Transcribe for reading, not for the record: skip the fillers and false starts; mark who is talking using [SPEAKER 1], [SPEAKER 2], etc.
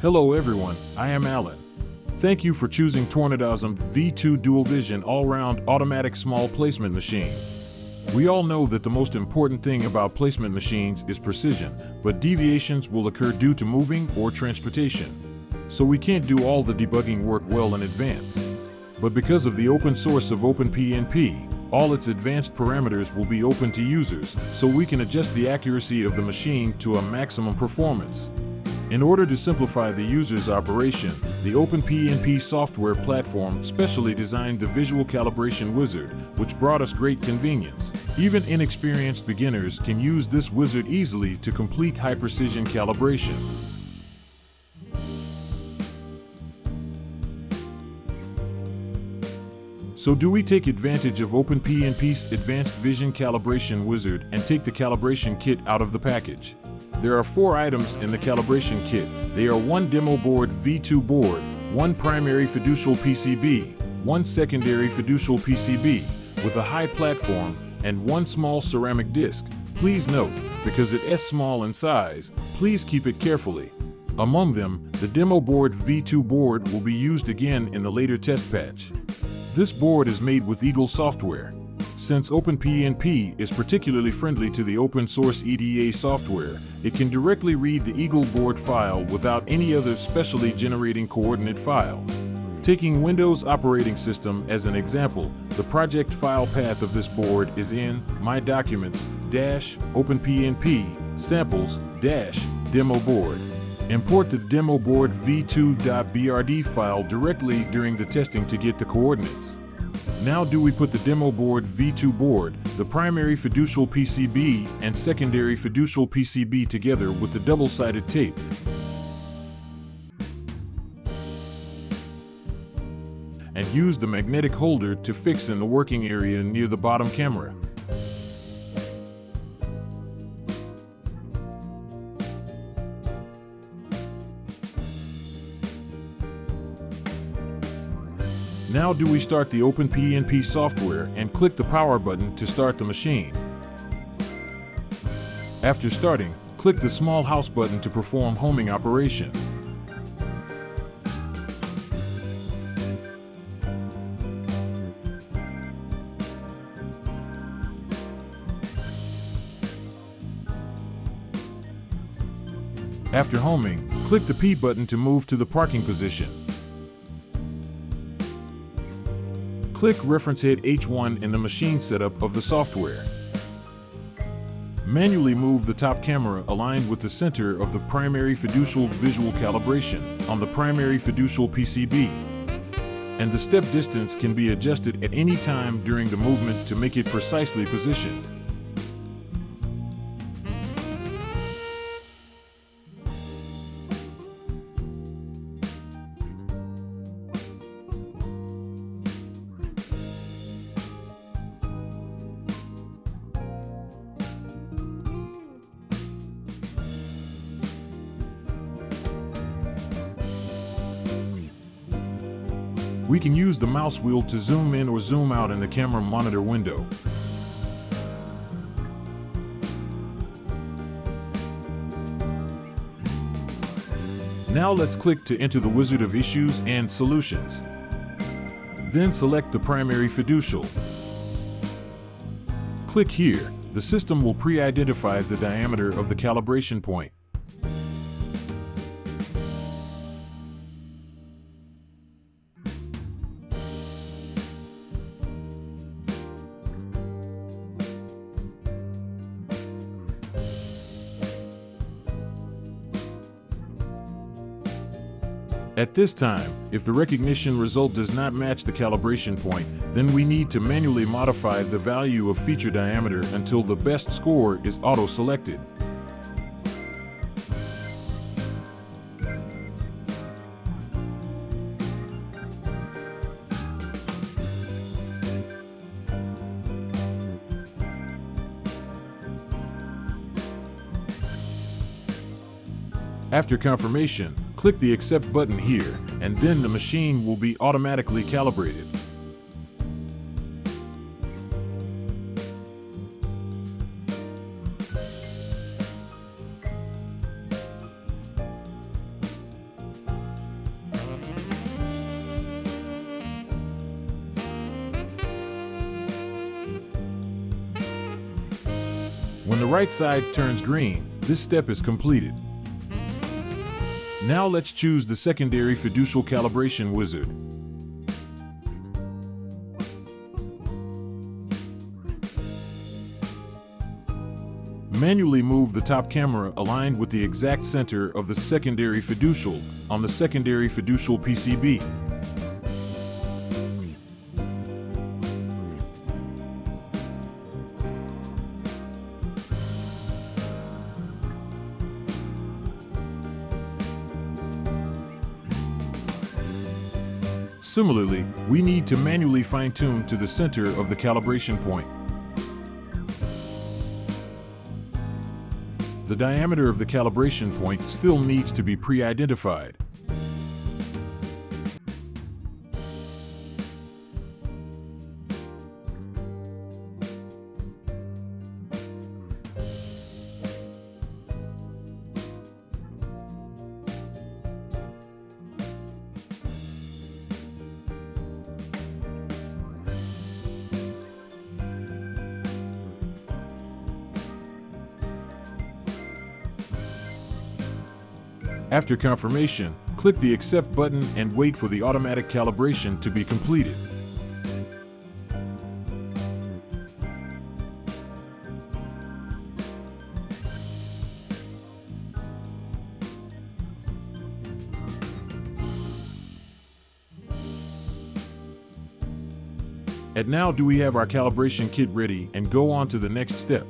[SPEAKER 1] Hello everyone, I am Alan. Thank you for choosing TORNADOSMT V2 Dual Vision All-Round Automatic Small Placement Machine. We all know that the most important thing about placement machines is precision, but deviations will occur due to moving or transportation. So we can't do all the debugging work well in advance. But because of the open source of openpnp, all its advanced parameters will be open to users, so we can adjust the accuracy of the machine to a maximum performance. In order to simplify the user's operation, the openpnp software platform specially designed the visual calibration wizard, which brought us great convenience. Even inexperienced beginners can use this wizard easily to complete high-precision calibration. So do we take advantage of openpnp's advanced vision calibration wizard and take the calibration kit out of the package? There are 4 items in the calibration kit. They are 1 demo board V2 board, 1 primary fiducial PCB, 1 secondary fiducial PCB with a high platform, and 1 small ceramic disc. Please note, because it is small in size, please keep it carefully. Among them, the demo board V2 board will be used again in the later test patch. This board is made with Eagle software. Since openpnp is particularly friendly to the open source EDA software, it can directly read the Eagle board file without any other specially generating coordinate file. Taking Windows operating system as an example, the project file path of this board is in My Documents -openpnp samples-demo board. Import the demo board v2.brd file directly during the testing to get the coordinates. Now do we put the demo board V2 board, the primary fiducial PCB and secondary fiducial PCB together with the double-sided tape. And use the magnetic holder to fix in the working area near the bottom camera. Now do we start the openpnp software and click the power button to start the machine. After starting, click the small house button to perform homing operation. After homing, click the P button to move to the parking position. Click reference head H1 in the machine setup of the software. Manually move the top camera aligned with the center of the primary fiducial visual calibration on the primary fiducial PCB. And the step distance can be adjusted at any time during the movement to make it precisely positioned. We can use the mouse wheel to zoom in or zoom out in the camera monitor window. Now let's click to enter the wizard of issues and solutions. Then select the primary fiducial. Click here. The system will pre-identify the diameter of the calibration point. At this time, if the recognition result does not match the calibration point, then we need to manually modify the value of feature diameter until the best score is auto-selected. After confirmation, click the Accept button here, and then the machine will be automatically calibrated. When the right side turns green, this step is completed. Now let's choose the secondary fiducial calibration wizard. Manually move the top camera aligned with the exact center of the secondary fiducial on the secondary fiducial PCB. Similarly, we need to manually fine-tune to the center of the calibration point. The diameter of the calibration point still needs to be pre-identified. After confirmation, click the Accept button and wait for the automatic calibration to be completed. And now we have our calibration kit ready and go on to the next step.